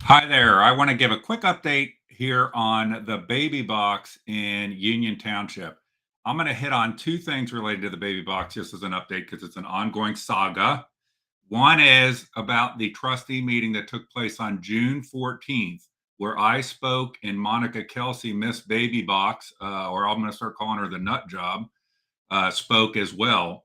Hi there. I want to give a quick update here on the baby box in Union Township. I'm going to hit on two things related to the baby box just as an update because it's an ongoing saga. One is about the trustee meeting that took place on June 14th, where I spoke and Monica Kelsey, Miss Baby Box, or I'm going to start calling her the nut job, spoke as well.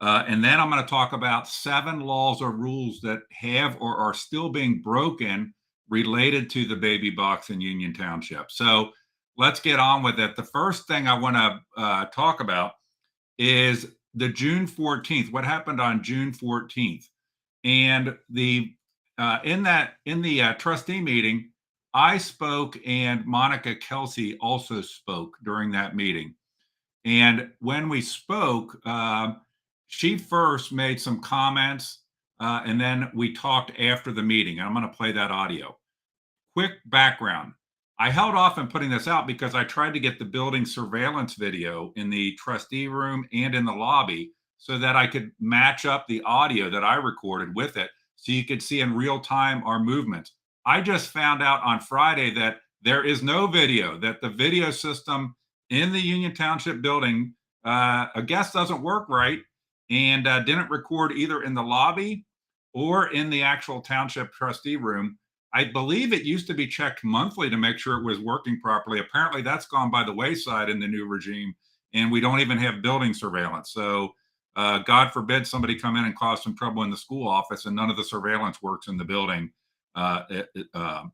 And then I'm going to talk about 7 laws or rules that have or are still being broken related to the baby box in Union Township. So let's get on with it. The first thing I want to talk about is the June 14th. What happened on June 14th? And the in the trustee meeting, I spoke and Monica Kelsey also spoke during that meeting. And when we spoke, she first made some comments, and then we talked after the meeting. And I'm going to play that audio. Quick background. I held off on putting this out because I tried to get the building surveillance video in the trustee room and in the lobby so that I could match up the audio that I recorded with it so you could see in real time our movements. I just found out on Friday that there is no video, that the video system in the Union Township building, I guess, doesn't work right and didn't record either in the lobby or in the actual township trustee room. I believe it used to be checked monthly to make sure it was working properly. Apparently that's gone by the wayside in the new regime, and we don't even have building surveillance. So God forbid somebody come in and cause some trouble in the school office and none of the surveillance works in the building at the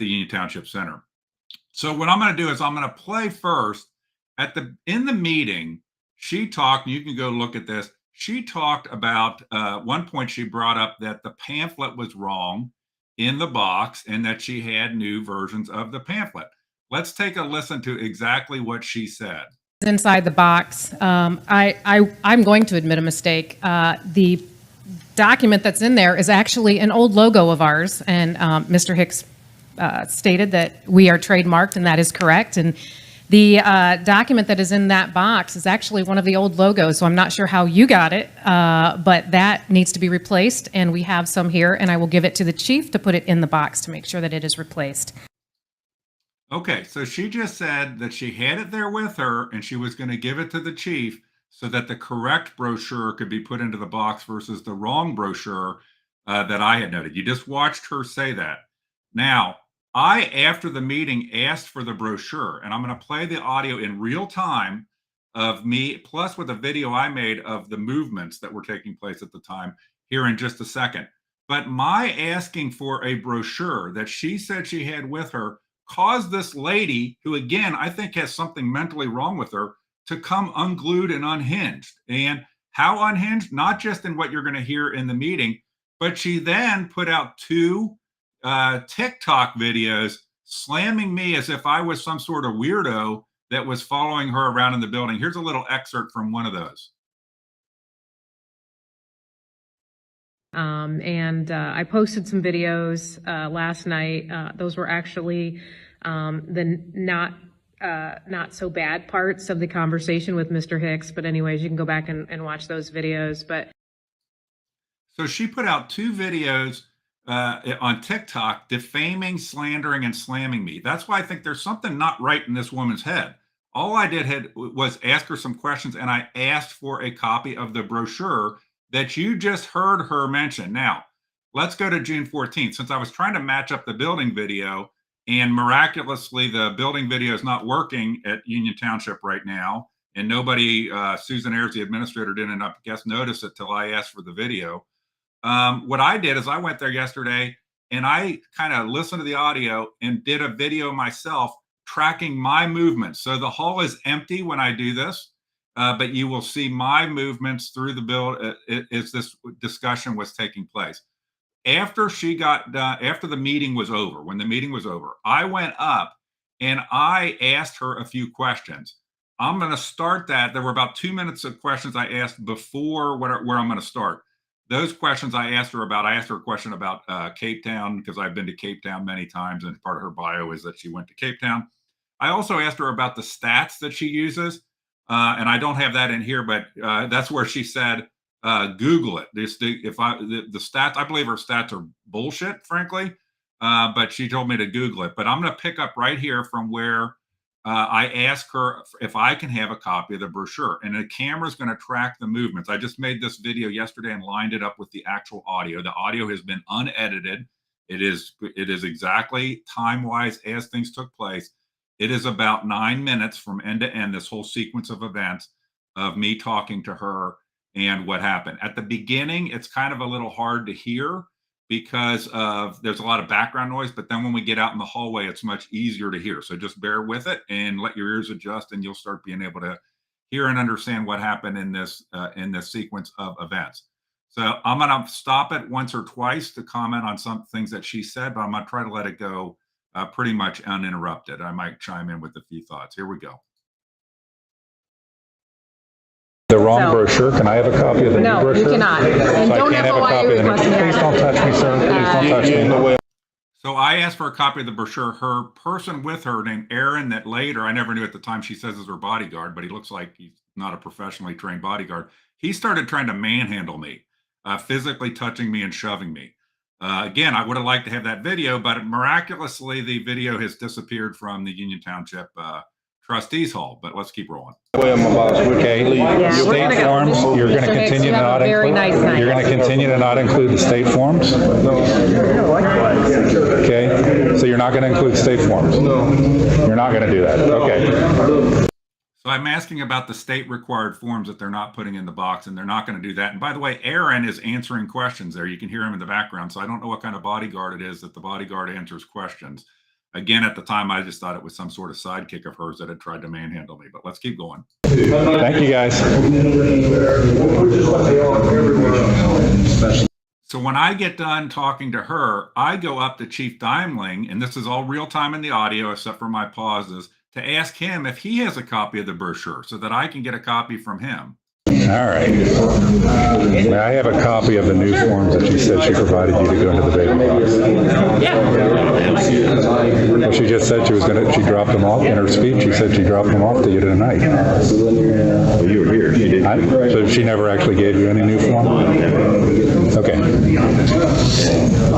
Union Township Center. So what I'm going to do is I'm going to play first in the meeting. She talked, and you can go look at this. She talked about one point she brought up that the pamphlet was wrong in the box and that she had new versions of the pamphlet. Let's take a listen to exactly what she said. Inside the box, I'm going to admit a mistake. The document that's in there is actually an old logo of ours, and Mr. Hicks stated that we are trademarked, and that is correct. And the document that is in that box is actually one of the old logos, so I'm not sure how you got it, but that needs to be replaced, and we have some here, and I will give it to the chief to put it in the box to make sure that it is replaced. Okay, so she just said that she had it there with her, and she was going to give it to the chief so that the correct brochure could be put into the box versus the wrong brochure that I had noted. You just watched her say that. Now, I, after the meeting, asked for the brochure, and I'm going to play the audio in real time of me, plus with a video I made of the movements that were taking place at the time here in just a second. But my asking for a brochure that she said she had with her caused this lady, who again, I think has something mentally wrong with her, to come unglued and unhinged. And how unhinged? Not just in what you're going to hear in the meeting, but she then put out 2 TikTok videos slamming me as if I was some sort of weirdo that was following her around in the building. Here's a little excerpt from one of those. I posted some videos last night. Those were actually the not so bad parts of the conversation with Mr. Hicks. But anyways, you can go back and watch those videos. But so she put out 2 videos on TikTok defaming, slandering, and slamming me. That's why I think there's something not right in this woman's head. All I did was ask her some questions, and I asked for a copy of the brochure that you just heard her mention. Now, let's go to June 14th. Since I was trying to match up the building video, and miraculously the building video is not working at Union Township right now, and nobody, Susan Ayers, the administrator, didn't, I guess, notice it till I asked for the video. What I did is I went there yesterday and I kind of listened to the audio and did a video myself tracking my movements. So the hall is empty when I do this, but you will see my movements through the build as this discussion was taking place. After she got done, after the meeting was over, when the meeting was over, I went up and I asked her a few questions. I'm going to start that. There were about 2 minutes of questions I asked before where I'm going to start. Those questions I asked her about, I asked her a question about Cape Town, because I've been to Cape Town many times, and part of her bio is that she went to Cape Town. I also asked her about the stats that she uses, and I don't have that in here, but that's where she said, Google it. The stats, I believe her stats are bullshit, frankly, but she told me to Google it. But I'm going to pick up right here from where I asked her if I can have a copy of the brochure, and the camera is going to track the movements. I just made this video yesterday and lined it up with the actual audio. The audio has been unedited. It is exactly time-wise as things took place. It is about 9 minutes from end to end, this whole sequence of events of me talking to her and what happened. At the beginning, it's kind of a little hard to hear because there's a lot of background noise, but then when we get out in the hallway, it's much easier to hear. So just bear with it and let your ears adjust, and you'll start being able to hear and understand what happened in this sequence of events. So I'm going to stop it once or twice to comment on some things that she said, but I'm going to try to let it go pretty much uninterrupted. I might chime in with a few thoughts. Here we go. The wrong brochure. Can I have a copy of the new brochure? No, you cannot. And So don't I can't have ever a why copy you're of the new. requesting Please that. don't touch me, sir. Please don't touch me. So I asked for a copy of the brochure. Her person with her named Aaron, that later, I never knew at the time, she says is her bodyguard, but he looks like he's not a professionally trained bodyguard. He started trying to manhandle me, physically touching me and shoving me. Again, I would have liked to have that video, but miraculously, the video has disappeared from the Union Township Trustees Hall. But let's keep rolling. Okay. State forms. You're going to continue to not include. You're going to continue to not include the state forms. Okay. So you're not going to include state forms. No. You're not going to do that. Okay. So I'm asking about the state required forms that they're not putting in the box, and they're not going to do that. And by the way, Aaron is answering questions there. You can hear him in the background. So I don't know what kind of bodyguard it is that the bodyguard answers questions. Again, at the time, I just thought it was some sort of sidekick of hers that had tried to manhandle me, but let's keep going. Thank you, guys. So when I get done talking to her, I go up to Chief Daimling, and this is all real time in the audio, except for my pauses, to ask him if he has a copy of the brochure so that I can get a copy from him. All right. May I have a copy of the new forms that she said she provided you to go into the baby box? Yeah. Well, she just said she was going to, she dropped them off in her speech. She said she dropped them off to you tonight. Well, you were here. She did. So she never actually gave you any new form? Okay.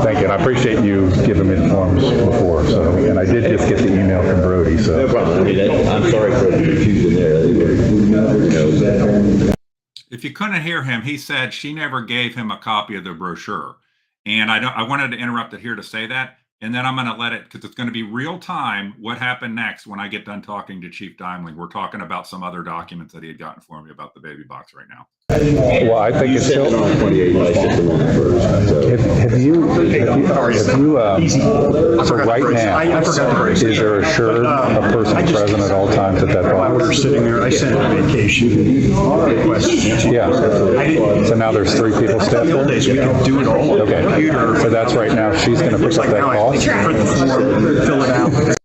Thank you. And I appreciate you giving me the forms before. So, and I did just get the email from Brody. So. No problem. I'm sorry for the confusion there. If you couldn't hear him, he said she never gave him a copy of the brochure. And I wanted to interrupt it here to say that. And then I'm going to let it, because it's going to be real time, what happened next when I get done talking to Chief Daimling. We're talking about some other documents that he had gotten for me about the baby box right now. Well, I think it's still. So right now, is there assured a person present at all times at that box? We're sitting there. I sent a vacation request. Yeah. So now there's 3 people staffed In the old days, we could do it all on the computer. So that's right now. She's going to pick up that cost. Print the form, fill it out.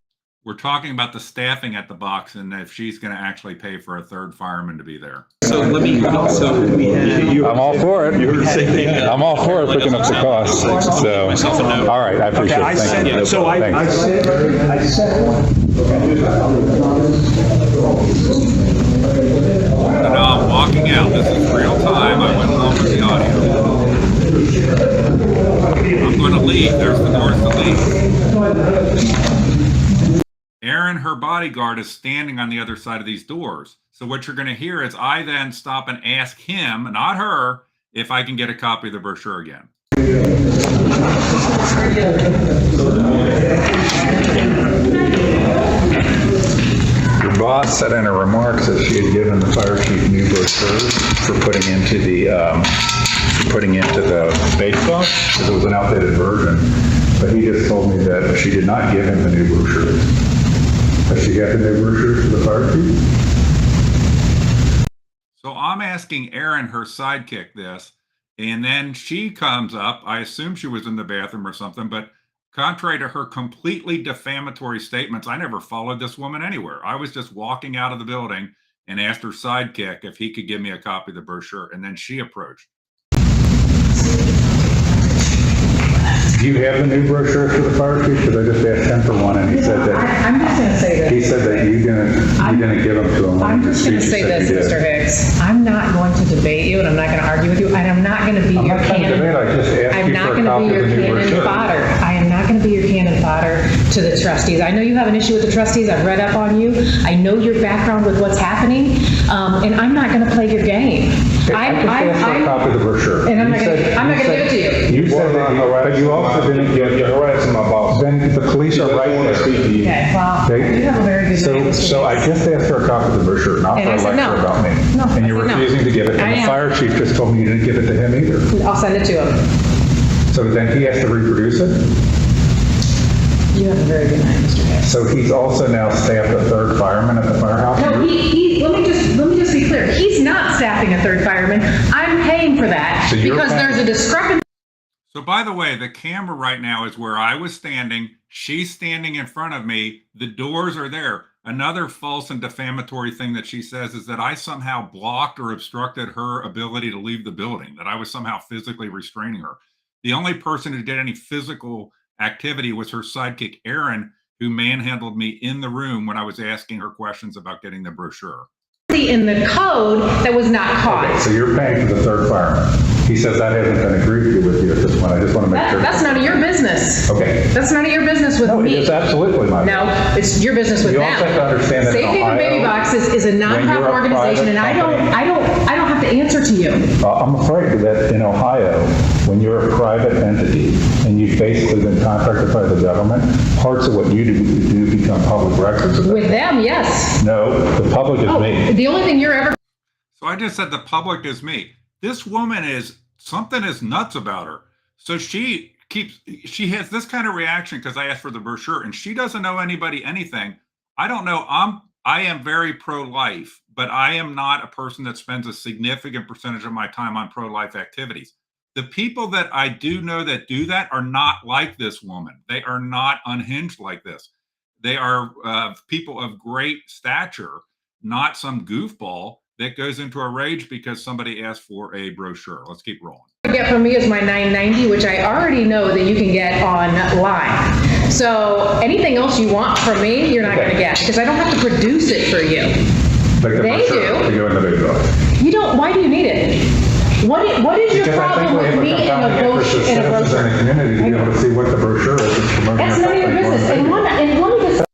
We're talking about the staffing at the box and if she's going to actually pay for a 3rd fireman to be there. So let me also, I'm all for it. I'm all for it, picking up the cost. So, all right, I appreciate it. Thank you. So I sent. No, I'm walking out. This is real time. I went along with the audio. I'm going to leave. There's the doors to leave. Aaron, her bodyguard, is standing on the other side of these doors. So what you're going to hear is I then stop and ask him, not her, if I can get a copy of the brochure again. Your boss said in her remarks that she had given the fire chief new brochures for putting into the base box because it was an outdated version. But he just told me that she did not give him the new brochures. Has she got the new brochure for the fire chief? So I'm asking Erin, her sidekick, this, and then she comes up. I assume she was in the bathroom or something, but contrary to her completely defamatory statements, I never followed this woman anywhere. I was just walking out of the building and asked her sidekick if he could give me a copy of the brochure, and then she approached. Do you have the new brochure for the fire chief? Because I just asked him for one, and he said that, I'm just going to say this. he said that you didn't give them to him. I'm just going to say this, Mr. Hicks. I'm not going to debate you, and I'm not going to argue with you, and I'm not going to be I'm your not trying to cannon. debate, I just asked I'm you not for a going to copy be of your the new cannon brochure. fodder. I am not going to be your cannon fodder to the trustees. I know you have an issue with the trustees. I've read up on you. I know your background with what's happening, and I'm not going to play your game. I just asked for a copy of the brochure. And I'm not You going said- to give it to you. You said that, but you also didn't give. You're harassing my boss. Then the police are right there. Okay, well, Okay. you have a very good night, Mr. So I Hicks. just asked for a copy of the brochure, not And for I a said lecture no. about me. No, And you're I said no. refusing to give it, I and the am. fire chief just told me you didn't give it to him either. I'll send it to him. So then he has to reproduce it? You have a very good night, Mr. Hicks. So he's also now staffed a third fireman at the firehouse? No, let me just be clear. He's not staffing a third fireman. I'm paying for that So you're because paying- there's a discrepancy. So by the way, the camera right now is where I was standing. She's standing in front of me. The doors are there. Another false and defamatory thing that she says is that I somehow blocked or obstructed her ability to leave the building, that I was somehow physically restraining her. The only person who did any physical activity was her sidekick, Erin, who manhandled me in the room when I was asking her questions about getting the brochure. In the code that was not Okay, caught. so you're paying for the third fireman. He says that hasn't been agreed to with you at this point. I just want to make sure. That's none of your business. Okay. That's none of your business with No, it me. is absolutely my business. No, it's your business with You them. also have to understand that in Safe Haven Ohio, Baby Boxes is a when nonprofit you're a organization, and private I don't have to answer to you. I'm afraid that in Ohio, when you're a private entity and you've basically been contracted by the government, parts of what you do become public records. With them, yes. No, the public is me. The only thing you're ever So I just said the public is me. This woman something is nuts about her. So she has this kind of reaction because I asked for the brochure and she doesn't know anybody anything. I don't know. I am very pro-life, but I am not a person that spends a significant percentage of my time on pro-life activities. The people that I do know that do that are not like this woman. They are not unhinged like this. They are people of great stature, not some goofball that goes into a rage because somebody asked for a brochure. Let's keep rolling. get from me is my 990, which I already know that you can get online. So anything else you want from me, you're not going to get because I don't have to produce it for you. Like the They brochure do. to go in the big book. You don't. Why do you need it? What is your Because I think problem we have with a me in a compelling interest as brochure? citizens in the community to be able to see what the brochure is. It's promoting That's your none of your company. business. And let me just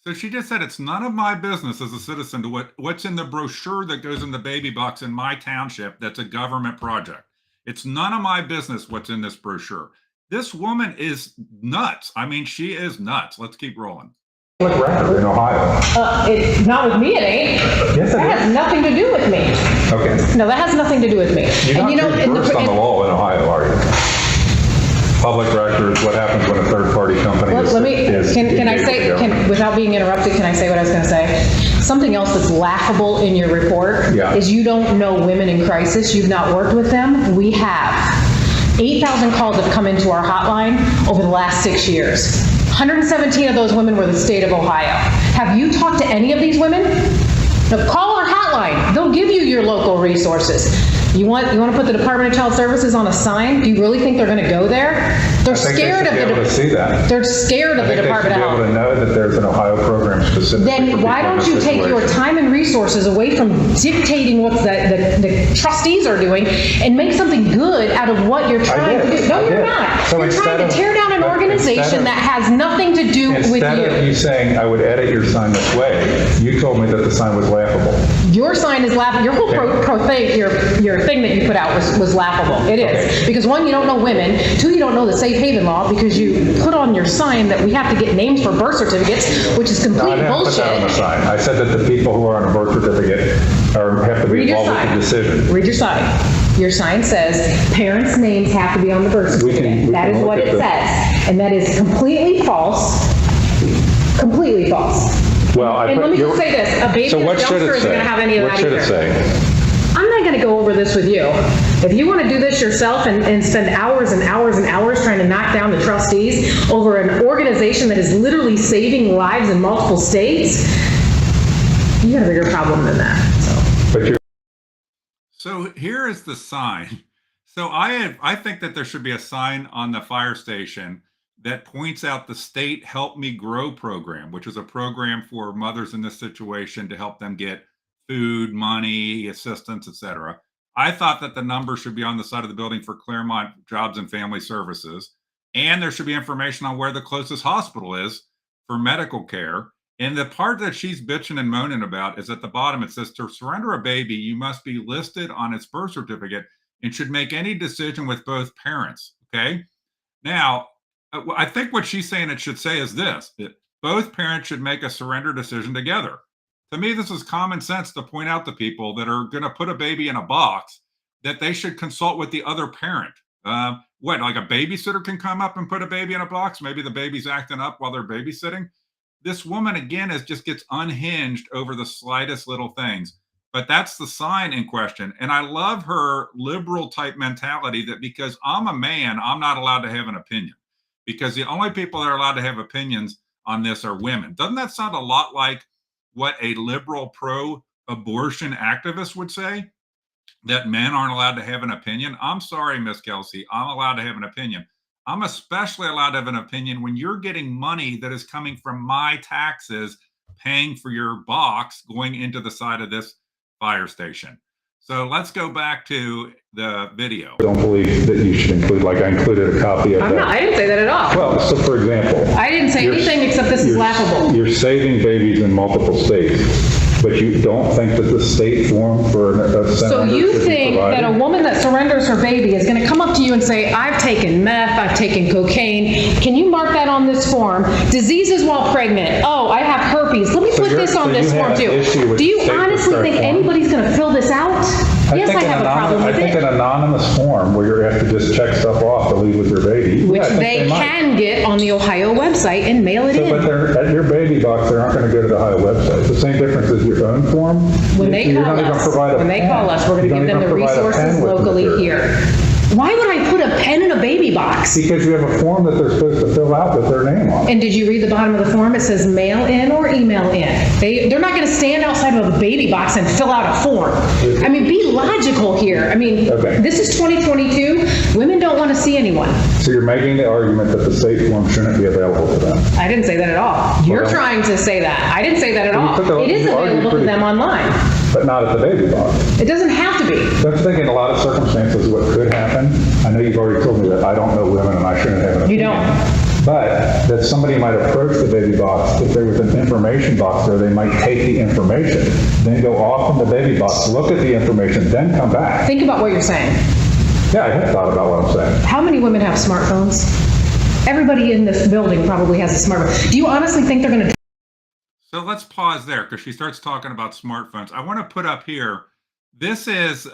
So she just said it's none of my business as a citizen to what's in the brochure that goes in the baby box in my township that's a government project. It's none of my business what's in this brochure. This woman is nuts. I mean, she is nuts. Let's keep rolling. Public record in Ohio. it's not with me. It ain't. Yes, it That is. has nothing to do with me. Okay. No, that has nothing to do with me. You're not too in versed on the law in Ohio, are you? Public records, what happens when a third-party company is... Let me, can I say, without being interrupted, can I say what I was going to say? Something else that's laughable in your report Yeah. is you don't know women in crisis. You've not worked with them. We have. 8,000 calls have come into our hotline over the last 6 years. 117 of those women were the state of Ohio. Have you talked to any of these women? No, call our hotline. They'll give you your local resources. You want to put the Department of Child Services on a sign? Do you really think they're going to go there? They're scared of I think they should be able to see that. They're scared of the Department of I Health. think they should be able to know that there's an Ohio program specifically for Then why people in don't this you take your situation. time and resources away from dictating what the trustees are doing and make something good out of what you're trying to do? No, I you're did. not. So You're trying to instead of- tear down an but organization instead of- that has nothing to do with Instead of you. you saying, I would edit your sign this way, you told me that the sign was laughable. Your sign is laughable. Your whole pro thing, your thing that you put out was laughable. It is. Okay. Because one, you don't know women. Two, you don't know the safe haven law because you put on your sign that we have to get names for birth certificates, which is No, I complete didn't put that on the bullshit. sign. I said that the people who are on a birth certificate have to be Read your involved with the sign. decision. Read your sign. Your sign says parents' names have to be on the birth We can certificate. That is look what at it the- says. And that is completely false. Completely false. Well, And let me just say this, a baby So in a what should dumpster it isn't say? gonna have any of What that should either. it say? I'm not going to go over this with you. If you want to do this yourself and spend hours and hours and hours trying to knock down the trustees over an organization that is literally saving lives in multiple states, you got a bigger problem than that. But you're So here is the sign. So I think that there should be a sign on the fire station that points out the state Help Me Grow program, which is a program for mothers in this situation to help them get food, money, assistance, etc. I thought that the number should be on the side of the building for Claremont Jobs and Family Services, and there should be information on where the closest hospital is for medical care. And the part that she's bitching and moaning about is at the bottom. It says to surrender a baby, you must be listed on its birth certificate and should make any decision with both parents. Okay. Now, I think what she's saying it should say is this: that both parents should make a surrender decision together. To me, this is common sense to point out to people that are going to put a baby in a box that they should consult with the other parent. What, like a babysitter can come up and put a baby in a box? Maybe the baby's acting up while they're babysitting. This woman, again, just gets unhinged over the slightest little things. But that's the sign in question. And I love her liberal type mentality that because I'm a man, I'm not allowed to have an opinion. Because the only people that are allowed to have opinions on this are women. Doesn't that sound a lot like what a liberal pro-abortion activist would say? That men aren't allowed to have an opinion? I'm sorry, Miss Kelsey, I'm allowed to have an opinion. I'm especially allowed to have an opinion when you're getting money that is coming from my taxes, paying for your box going into the side of this fire station. So let's go back to the video. don't believe that you should include, like I included a copy of I'm not, I that. didn't say that at all. Well, so for example. I didn't say you're- anything except this is you're- laughable. You're saving babies in multiple states, but you don't think that the state form for a So senator you should be think that a provided? woman that surrenders her baby is going to come up to you and say, I've taken meth, I've taken cocaine, can you mark that on this form? Diseases while pregnant, oh, I have herpes, let me So put you're- this on so this you form have an too. issue with Do you the state honestly return think form? anybody's going to fill this out? Yes, I have a problem with I think an it. anonymous form where you have to just check stuff off to leave with your baby. Which yeah, I think they might. can get on the Ohio website and mail it So, but in. they're, at your baby box, they aren't going to go to the Ohio website. It's the same difference as your own form. When they You call don't even us, provide a when they pen. call us, we're going You to give don't them the even provide a resources pen with the locally material. here. Why would I put a pen in a baby box? Because you have a form that they're supposed to fill out with their name on it. And did you read the bottom of the form? It says mail in or email in. They're not going to stand outside of a baby box and fill out a form. I mean, be logical here. I mean, Okay. this is 2022. Women don't want to see anyone. So you're making the argument that the state form shouldn't be available to them. I didn't say that at all. You're Well, trying to say that. I didn't say that at Well, you put all. the- It is you argued available to pretty- them online. But not at the baby box. It doesn't have to be. Don't you think in a lot of circumstances what could happen? I know you've already told me that I don't know women and I shouldn't have an You opinion. don't. But that somebody might approach the baby box, if there was an information box there, they might take the information, then go off in the baby box, look at the information, then come back. Think about what you're saying. Yeah, I have thought about what I'm saying. How many women have smartphones? Everybody in this building probably has a smartphone. Do you honestly think they're going to So let's pause there because she starts talking about smartphones. I want to put up here, this is,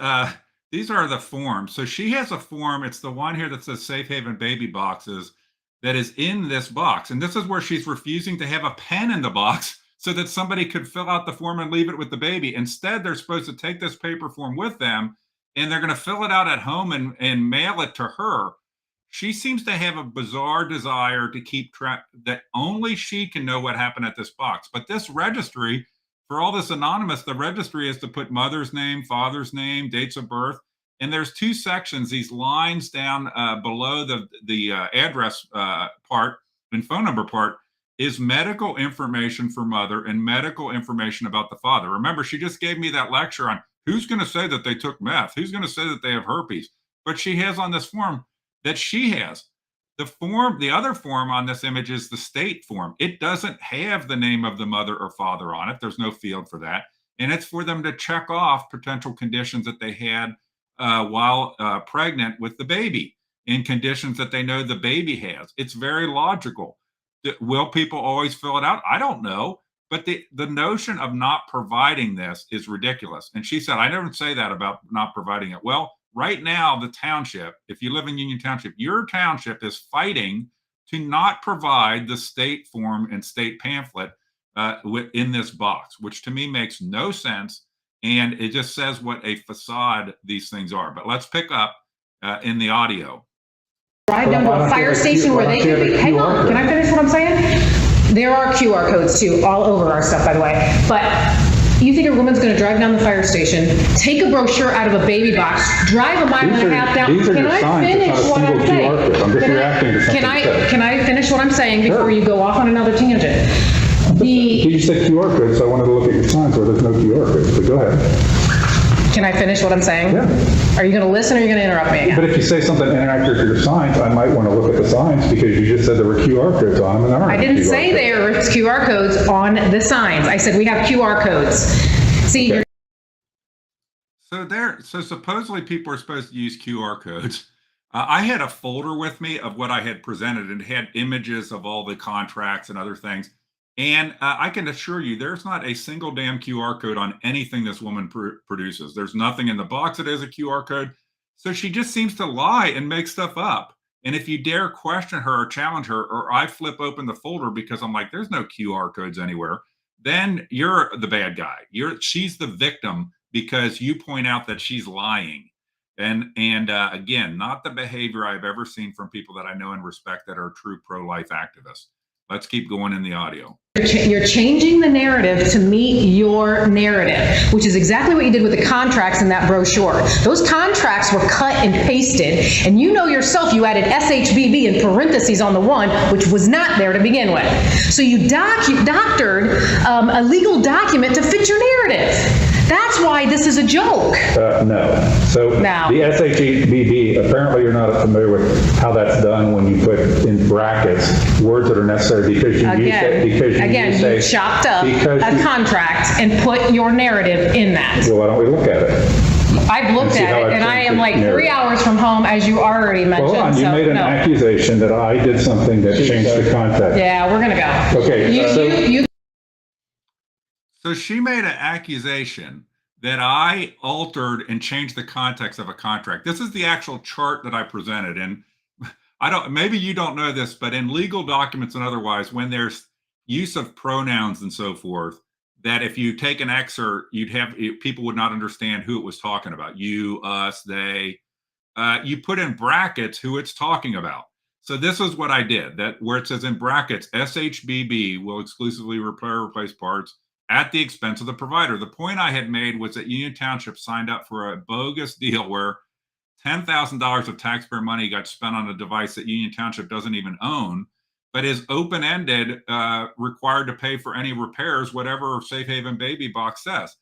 these are the forms. So she has a form. It's the one here that says Safe Haven Baby Boxes that is in this box. And this is where she's refusing to have a pen in the box so that somebody could fill out the form and leave it with the baby. Instead, they're supposed to take this paper form with them and they're going to fill it out at home and mail it to her. She seems to have a bizarre desire to keep track that only she can know what happened at this box. But this registry, for all this anonymous, the registry is to put mother's name, father's name, dates of birth. And there's two sections, these lines down below the address part and phone number part is medical information for mother and medical information about the father. Remember, she just gave me that lecture on who's going to say that they took meth, who's going to say that they have herpes. But she has on this form that she has. The form, the other form on this image is the state form. It doesn't have the name of the mother or father on it. There's no field for that. And it's for them to check off potential conditions that they had while pregnant with the baby and conditions that they know the baby has. It's very logical. Will people always fill it out? I don't know. But the notion of not providing this is ridiculous. And she said, I never say that about not providing it. Well, right now, the township, if you live in Union Township, your township is fighting to not provide the state form and state pamphlet in this box, which to me makes no sense. And it just says what a facade these things are. But let's pick up in the audio. Drive down to a fire station where they can be, hang on, can I finish what I'm saying? There are QR codes too, all over our stuff, by the way. But you think a woman's gonna drive down the fire station, take a brochure out of a baby box, drive a mile and a half down? These are Can your I signs, it's finish not a what I'm single saying? QR code. I'm just reacting to something you said. Can I finish what I'm saying before Sure. you go off on another tangent? You said QR code, so I wanted to look at your signs where there's no QR code, so go ahead. Can I finish what I'm saying? Yeah. Are you gonna listen or are you gonna interrupt me again? But if you say something inaccurate to your signs, I might want to look at the signs because you just said there were QR codes on them and there aren't. I didn't QR say codes. there were QR codes on the signs. I said we have QR codes. See, Okay. So supposedly people are supposed to use QR codes. I had a folder with me of what I had presented and it had images of all the contracts and other things. And I can assure you, there's not a single damn QR code on anything this woman produces. There's nothing in the box that has a QR code. So she just seems to lie and make stuff up. And if you dare question her or challenge her, or I flip open the folder because I'm like, there's no QR codes anywhere, then you're the bad guy. She's the victim because you point out that she's lying. And again, not the behavior I've ever seen from people that I know and respect that are true pro-life activists. Let's keep going in the audio. You're changing the narrative to meet your narrative, which is exactly what you did with the contracts in that brochure. Those contracts were cut and pasted, and you know yourself you added SHBB in parentheses on the one, which was not there to begin with. So you doctored a legal document to fit your narrative. That's why this is a joke. No. So No. the SHBB, apparently you're not familiar with how that's done when you put in brackets words that are necessary because you You chopped up a contract and put your narrative in that. Well, why don't we look at it? I've looked see at how it, I've and I changed am the like narrative. 3 hours from home, as you already mentioned. Hold on, you so, made an no. accusation that I did something that changed the context. Yeah, we're gonna go. Okay, You So she made an accusation that I altered and changed the context of a contract. This is the actual chart that I presented. And maybe you don't know this, but in legal documents and otherwise, when there's use of pronouns and so forth, that if you take an excerpt, people would not understand who it was talking about. You, us, they. You put in brackets who it's talking about. So this is what I did, that where it says in brackets, SHBB will exclusively repair or replace parts at the expense of the provider. The point I had made was that Union Township signed up for a bogus deal where $10,000 of taxpayer money got spent on a device that Union Township doesn't even own, but is open-ended, required to pay for any repairs, whatever Safe Haven Baby Box says.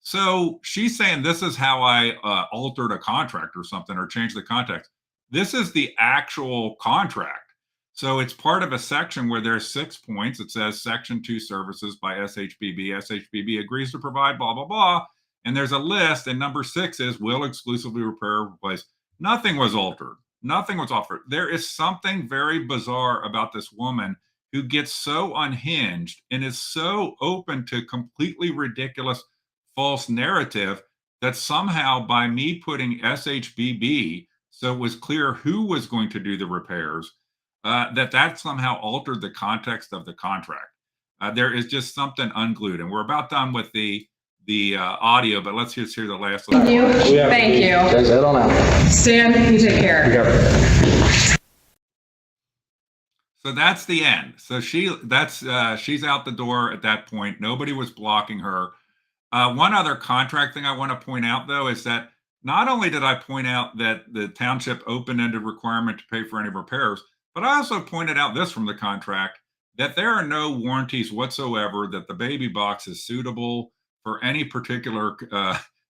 So she's saying this is how I altered a contract or something or changed the context. This is the actual contract. So it's part of a section where there's 6 points. It says Section 2 services by SHBB. SHBB agrees to provide blah, blah, blah. And there's a list, and number 6 is will exclusively repair or replace. Nothing was altered. Nothing was offered. There is something very bizarre about this woman who gets so unhinged and is so open to completely ridiculous false narrative that somehow by me putting SHBB, so it was clear who was going to do the repairs, that somehow altered the context of the contract. There is just something unglued, and we're about done with the audio, but let's just hear the last little Thank you. part. Thank you. Stan, you take care. So that's the end. So she's out the door at that point. Nobody was blocking her. One other contract thing I want to point out, though, is that not only did I point out that the township open-ended requirement to pay for any repairs, but I also pointed out this from the contract, that there are no warranties whatsoever that the baby box is suitable for any particular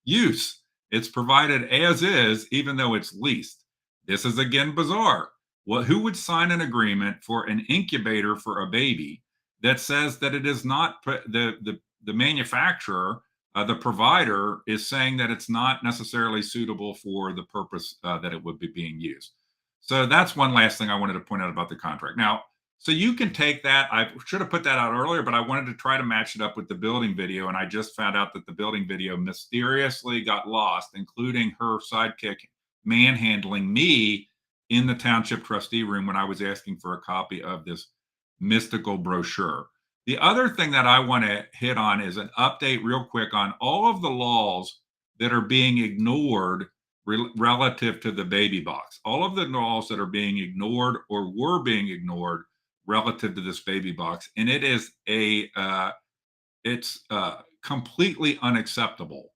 use. It's provided as is, even though it's leased. This is, again, bizarre. Well, who would sign an agreement for an incubator for a baby that says that it is not the manufacturer, the provider is saying that it's not necessarily suitable for the purpose that it would be being used? So that's one last thing I wanted to point out about the contract. Now, so you can take that. I should have put that out earlier, but I wanted to try to match it up with the building video. And I just found out that the building video mysteriously got lost, including her sidekick manhandling me in the township trustee room when I was asking for a copy of this mystical brochure. The other thing that I want to hit on is an update real quick on all of the laws that are being ignored relative to the baby box. All of the laws that are being ignored or were being ignored relative to this baby box, and it is it's completely unacceptable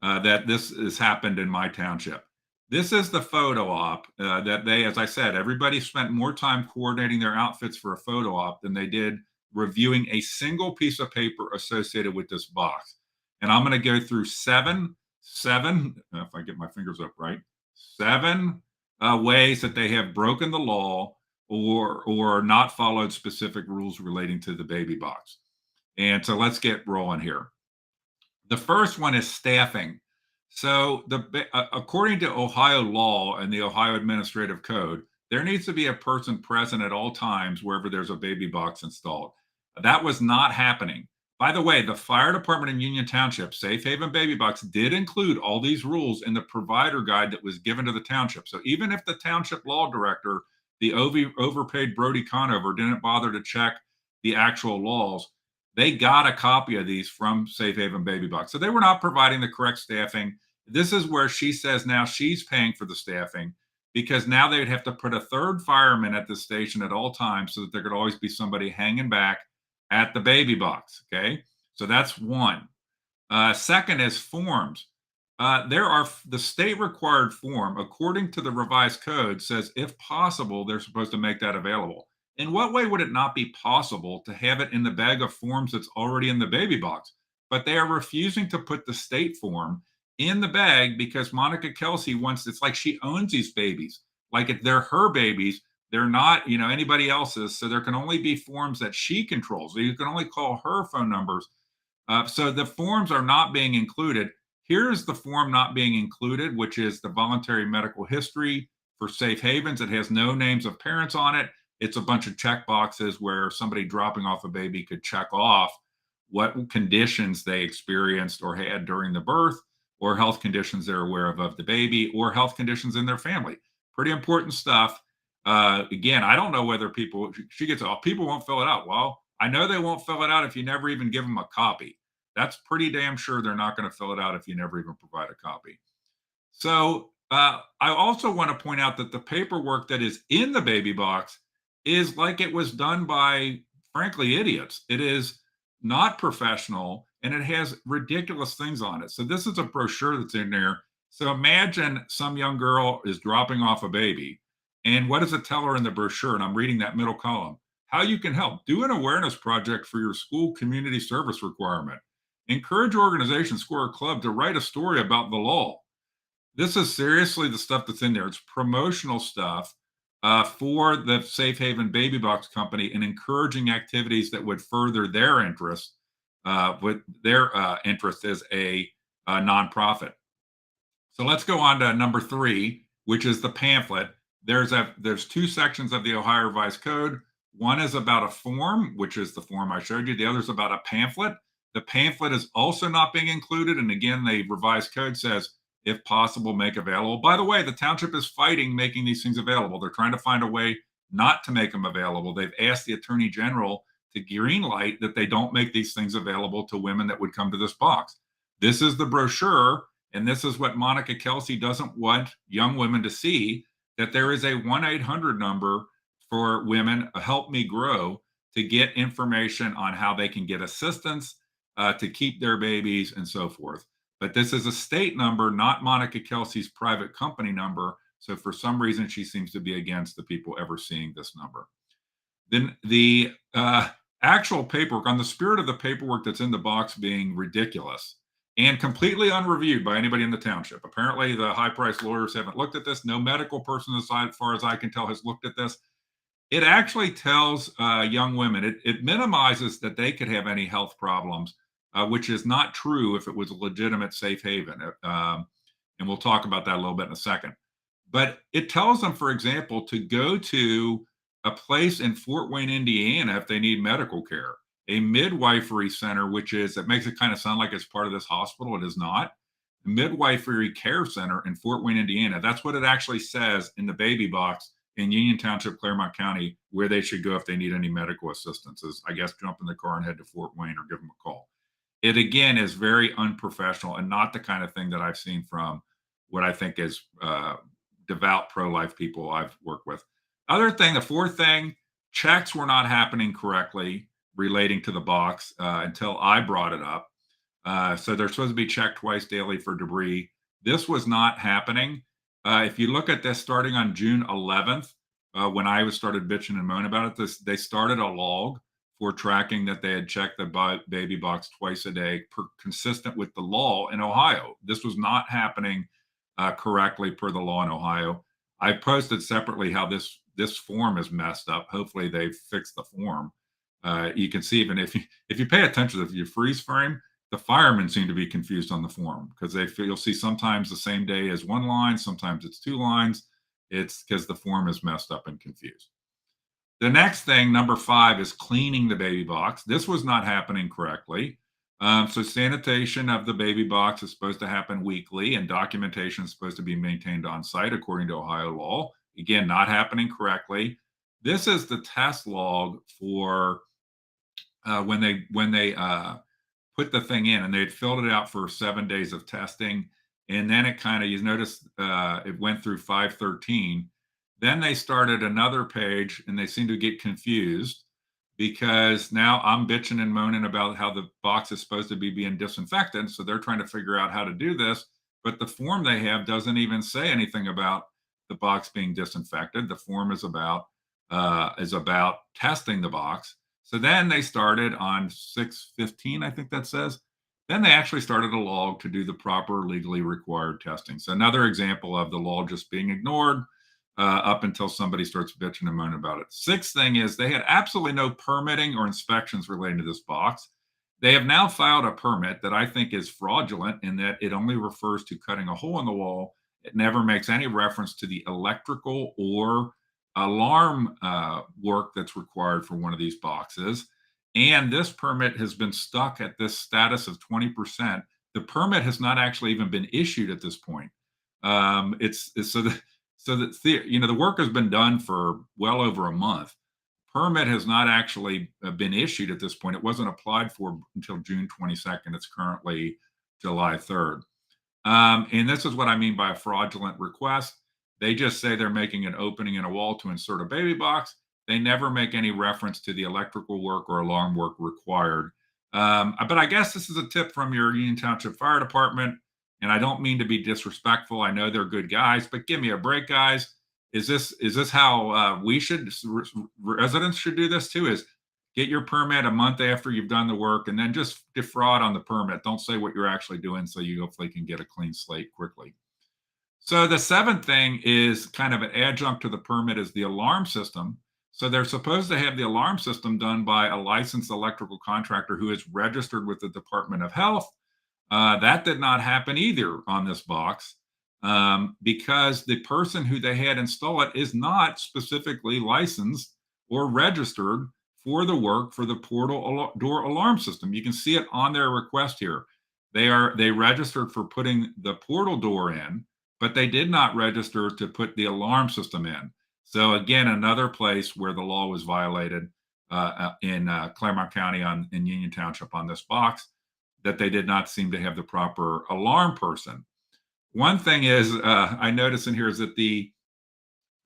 that this has happened in my township. This is the photo op that they, as I said, everybody spent more time coordinating their outfits for a photo op than they did reviewing a single piece of paper associated with this box. And I'm going to go through seven, if I get my fingers up right, seven ways that they have broken the law or not followed specific rules relating to the baby box. And so let's get rolling here. The first one is staffing. So according to Ohio law and the Ohio Administrative Code, there needs to be a person present at all times wherever there's a baby box installed. That was not happening. By the way, the fire department in Union Township, Safe Haven Baby Box, did include all these rules in the provider guide that was given to the township. So even if the township law director, the overpaid Brody Conover, didn't bother to check the actual laws, they got a copy of these from Safe Haven Baby Box. So they were not providing the correct staffing. This is where she says now she's paying for the staffing because now they'd have to put a third fireman at the station at all times so that there could always be somebody hanging back at the baby box. Okay. So that's one. Second is forms. There are the state required form, according to the revised code, says if possible, they're supposed to make that available. In what way would it not be possible to have it in the bag of forms that's already in the baby box? But they are refusing to put the state form in the bag because Monica Kelsey wants, it's like she owns these babies. Like they're her babies. They're not, anybody else's. So there can only be forms that she controls. So you can only call her phone numbers. So the forms are not being included. Here's the form not being included, which is the voluntary medical history for Safe Havens. It has no names of parents on it. It's a bunch of check boxes where somebody dropping off a baby could check off what conditions they experienced or had during the birth, or health conditions they're aware of the baby, or health conditions in their family. Pretty important stuff. Again, I don't know whether she gets off, people won't fill it out. Well, I know they won't fill it out if you never even give them a copy. That's pretty damn sure they're not going to fill it out if you never even provide a copy. So I also want to point out that the paperwork that is in the baby box is like it was done by, frankly, idiots. It is not professional and it has ridiculous things on it. So this is a brochure that's in there. So imagine some young girl is dropping off a baby. And what does it tell her in the brochure? And I'm reading that middle column. How you can help. Do an awareness project for your school community service requirement. Encourage organizations or a club to write a story about the law. This is seriously the stuff that's in there. It's promotional stuff for the Safe Haven Baby Box Company and encouraging activities that would further their interest with their interest as a nonprofit. So let's go on to number 3, which is the pamphlet. There's 2 sections of the Ohio Revised Code. One is about a form, which is the form I showed you. The other is about a pamphlet. The pamphlet is also not being included. And again, the revised code says, if possible, make available. By the way, the township is fighting making these things available. They're trying to find a way not to make them available. They've asked the Attorney General to green light that they don't make these things available to women that would come to this box. This is the brochure, and this is what Monica Kelsey doesn't want young women to see, that there is a 1-800 number for women, Help Me Grow, to get information on how they can get assistance to keep their babies and so forth. But this is a state number, not Monica Kelsey's private company number. So for some reason, she seems to be against the people ever seeing this number. Then the actual paperwork, on the spirit of the paperwork that's in the box being ridiculous and completely unreviewed by anybody in the township. Apparently, the high-priced lawyers haven't looked at this. No medical person, as far as I can tell, has looked at this. It actually tells young women, it minimizes that they could have any health problems, which is not true if it was a legitimate safe haven. And we'll talk about that a little bit in a second. But it tells them, for example, to go to a place in Fort Wayne, Indiana, if they need medical care, a midwifery center, it makes it kind of sound like it's part of this hospital. It is not. The midwifery care center in Fort Wayne, Indiana. That's what it actually says in the baby box in Union Township, Claremont County, where they should go if they need any medical assistance is, I guess, jump in the car and head to Fort Wayne or give them a call. It again is very unprofessional and not the kind of thing that I've seen from what I think is devout pro-life people I've worked with. The fourth thing, checks were not happening correctly relating to the box until I brought it up. So they're supposed to be checked twice daily for debris. This was not happening. If you look at this starting on June 11th, when I started bitching and moaning about it, they started a log for tracking that they had checked the baby box twice a day, consistent with the law in Ohio. This was not happening correctly per the law in Ohio. I posted separately how this form is messed up. Hopefully they fixed the form. You can see even if you pay attention, if you freeze frame, the firemen seem to be confused on the form because you'll see sometimes the same day as one line, sometimes it's two lines. It's because the form is messed up and confused. The next thing, number 5, is cleaning the baby box. This was not happening correctly. So sanitation of the baby box is supposed to happen weekly, and documentation is supposed to be maintained on site according to Ohio law. Again, not happening correctly. This is the test log for when they put the thing in, and they'd filled it out for 7 days of testing. And then it kind of, you notice it went through 5/13. Then they started another page and they seem to get confused because now I'm bitching and moaning about how the box is supposed to be being disinfected. So they're trying to figure out how to do this. But the form they have doesn't even say anything about the box being disinfected. The form is about testing the box. So then they started on 6/15, I think that says. Then they actually started a log to do the proper legally required testing. So another example of the law just being ignored up until somebody starts bitching and moaning about it. Sixth thing is they had absolutely no permitting or inspections relating to this box. They have now filed a permit that I think is fraudulent in that it only refers to cutting a hole in the wall. It never makes any reference to the electrical or alarm work that's required for one of these boxes. And this permit has been stuck at this status of 20%. The permit has not actually even been issued at this point. The work has been done for well over a month. Permit has not actually been issued at this point. It wasn't applied for until June 22nd. It's currently July 3rd. And this is what I mean by a fraudulent request. They just say they're making an opening in a wall to insert a baby box. They never make any reference to the electrical work or alarm work required. But I guess this is a tip from your Union Township Fire Department. And I don't mean to be disrespectful. I know they're good guys, but give me a break, guys. Is this how residents should do this too? Is get your permit a month after you've done the work and then just defraud on the permit. Don't say what you're actually doing so you hopefully can get a clean slate quickly. So the seventh thing is kind of an adjunct to the permit is the alarm system. So they're supposed to have the alarm system done by a licensed electrical contractor who is registered with the Department of Health. That did not happen either on this box because the person who they had install it is not specifically licensed or registered for the work for the portal door alarm system. You can see it on their request here. They registered for putting the portal door in, but they did not register to put the alarm system in. So again, another place where the law was violated in Claremont County in Union Township on this box, that they did not seem to have the proper alarm person. One thing is I noticed in here is that the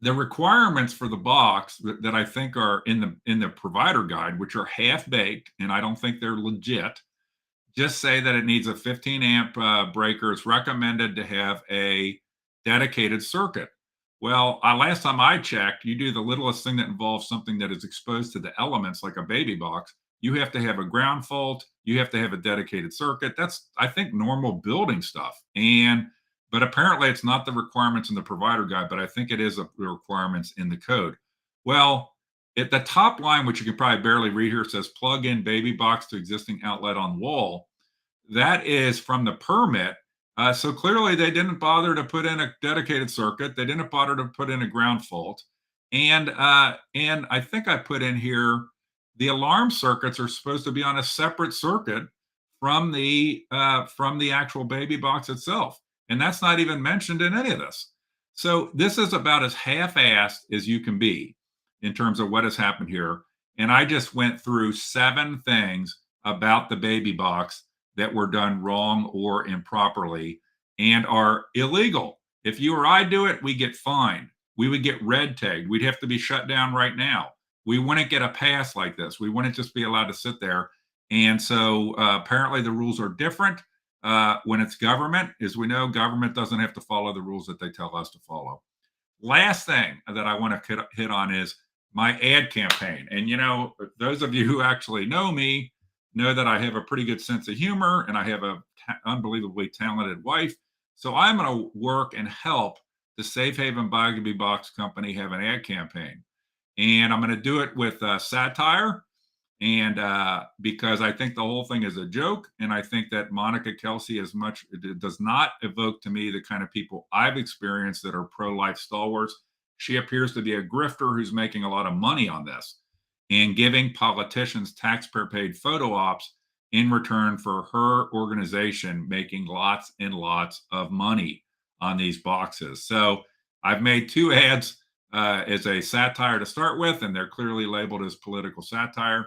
requirements for the box that I think are in the provider guide, which are half baked, and I don't think they're legit, just say that it needs a 15 amp breaker. It's recommended to have a dedicated circuit. Well, last time I checked, you do the littlest thing that involves something that is exposed to the elements like a baby box. You have to have a ground fault. You have to have a dedicated circuit. That's, I think, normal building stuff. But apparently it's not the requirements in the provider guide, but I think it is the requirements in the code. Well, at the top line, which you can probably barely read here, it says plug in baby box to existing outlet on wall. That is from the permit. So clearly they didn't bother to put in a dedicated circuit. They didn't bother to put in a ground fault. And I think I put in here, the alarm circuits are supposed to be on a separate circuit from the actual baby box itself. And that's not even mentioned in any of this. So this is about as half-assed as you can be in terms of what has happened here. And I just went through 7 things about the baby box that were done wrong or improperly and are illegal. If you or I do it, we get fined. We would get red tagged. We'd have to be shut down right now. We wouldn't get a pass like this. We wouldn't just be allowed to sit there. And so apparently the rules are different when it's government. As we know, government doesn't have to follow the rules that they tell us to follow. Last thing that I want to hit on is my ad campaign. And, you know, those of you who actually know me know that I have a pretty good sense of humor and I have a unbelievably talented wife. So I'm going to work and help the Safe Haven Baby Box Company have an ad campaign. And I'm going to do it with satire. And because I think the whole thing is a joke, and I think that Monica Kelsey it does not evoke to me the kind of people I've experienced that are pro-life stalwarts. She appears to be a grifter who's making a lot of money on this and giving politicians taxpayer-paid photo ops in return for her organization making lots and lots of money on these boxes. So I've made 2 ads as a satire to start with, and they're clearly labeled as political satire.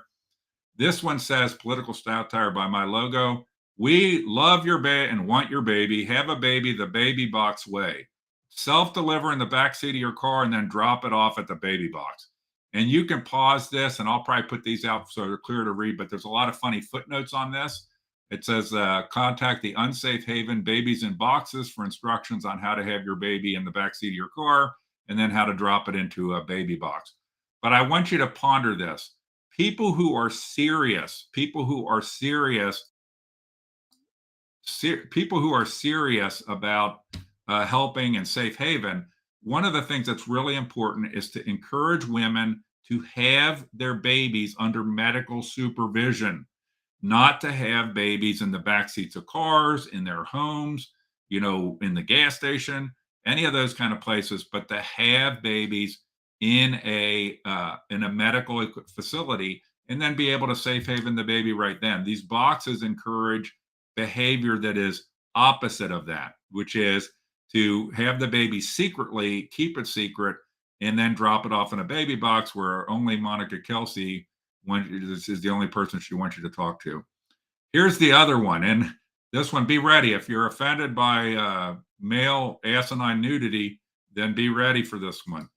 This one says political satire by my logo. We love your baby and want your baby. Have a baby the baby box way. Self-deliver in the back seat of your car and then drop it off at the baby box. And you can pause this, and I'll probably put these out so they're clear to read, but there's a lot of funny footnotes on this. It says, contact the Unsafe Haven Babies in Boxes for instructions on how to have your baby in the back seat of your car and then how to drop it into a baby box. But I want you to ponder this. People who are serious about helping and safe haven, one of the things that's really important is to encourage women to have their babies under medical supervision, not to have babies in the back seats of cars, in their homes, you know, in the gas station, any of those kind of places, but to have babies in a medical facility and then be able to safe haven the baby right then. These boxes encourage behavior that is opposite of that, which is to have the baby secretly, keep it secret, and then drop it off in a baby box where only Monica Kelsey is the only person she wants you to talk to. Here's the other one, and this one, be ready. If you're offended by male asinine nudity, then be ready for this one.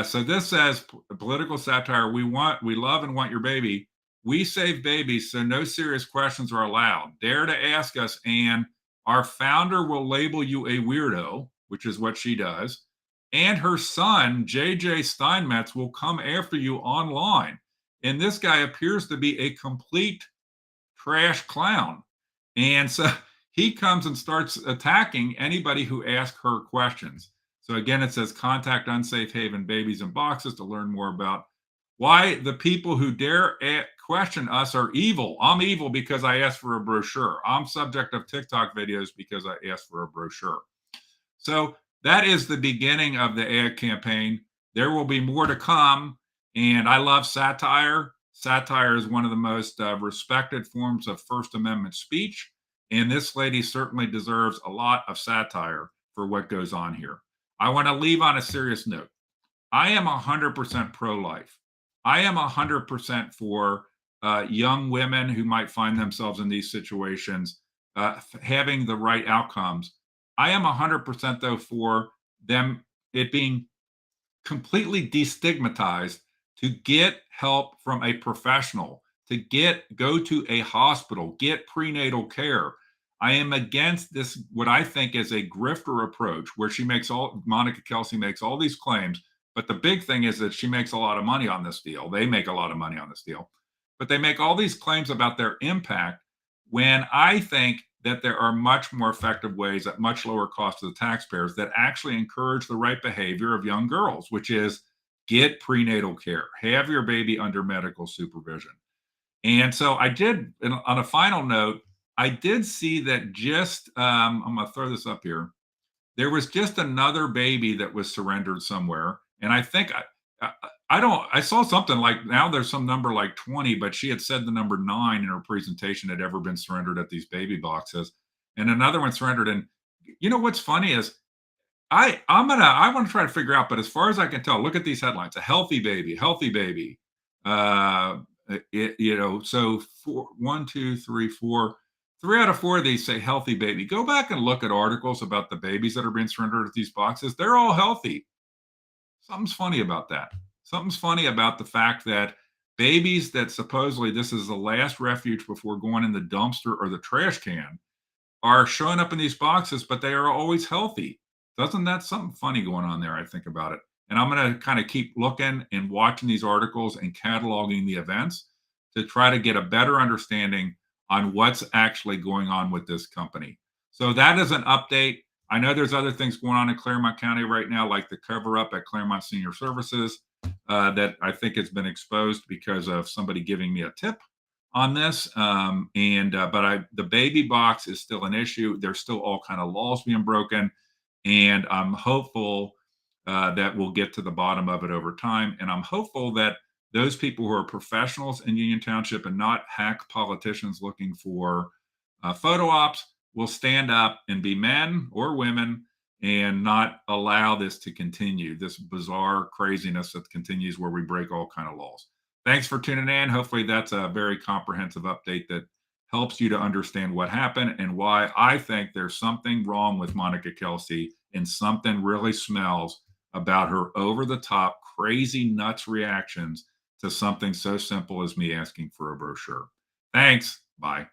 So this says political satire. We love and want your baby. We save babies, so no serious questions are allowed. Dare to ask us, and our founder will label you a weirdo, which is what she does. And her son, JJ Steinmetz, will come after you online. And this guy appears to be a complete trash clown. And so he comes and starts attacking anybody who asks her questions. So again, it says contact Unsafe Haven Babies in Boxes to learn more about why the people who dare question us are evil. I'm evil because I asked for a brochure. I'm subject of TikTok videos because I asked for a brochure. So that is the beginning of the ad campaign. There will be more to come. And I love satire. Satire is one of the most respected forms of First Amendment speech. And this lady certainly deserves a lot of satire for what goes on here. I want to leave on a serious note. I am 100% pro-life. I am 100% for young women who might find themselves in these situations having the right outcomes. I am 100% though for them it being completely destigmatized to get help from a professional, to go to a hospital, get prenatal care. I am against this, what I think is a grifter approach, where Monica Kelsey makes all these claims, but the big thing is that she makes a lot of money on this deal. They make a lot of money on this deal, but they make all these claims about their impact when I think that there are much more effective ways at much lower cost to the taxpayers that actually encourage the right behavior of young girls, which is get prenatal care, have your baby under medical supervision. And so I did, on a final note, I did see that I'm going to throw this up here. There was just another baby that was surrendered somewhere. And I think, I saw something like, now there's some number like 20, but she had said the number 9 in her presentation had ever been surrendered at these baby boxes. And another one surrendered. And you know what's funny is, I want to try to figure out, but as far as I can tell, look at these headlines: a healthy baby, healthy baby. So one, two, three, four. 3 out of 4 of these say healthy baby. Go back and look at articles about the babies that are being surrendered at these boxes. They're all healthy. Something's funny about that. Something's funny about the fact that babies that supposedly this is the last refuge before going in the dumpster or the trash can are showing up in these boxes, but they are always healthy. Doesn't that something funny going on there? I think about it. And I'm going to kind of keep looking and watching these articles and cataloging the events to try to get a better understanding on what's actually going on with this company. So that is an update. I know there's other things going on in Claremont County right now, like the cover up at Claremont Senior Services that I think has been exposed because of somebody giving me a tip on this. The baby box is still an issue. There's still all kind of laws being broken, and I'm hopeful that we'll get to the bottom of it over time. And I'm hopeful that those people who are professionals in Union Township and not hack politicians looking for photo ops will stand up and be men or women and not allow this to continue, this bizarre craziness that continues where we break all kind of laws. Thanks for tuning in. Hopefully that's a very comprehensive update that helps you to understand what happened and why I think there's something wrong with Monica Kelsey and something really smells about her over-the-top, crazy nuts reactions to something so simple as me asking for a brochure. Thanks. Bye.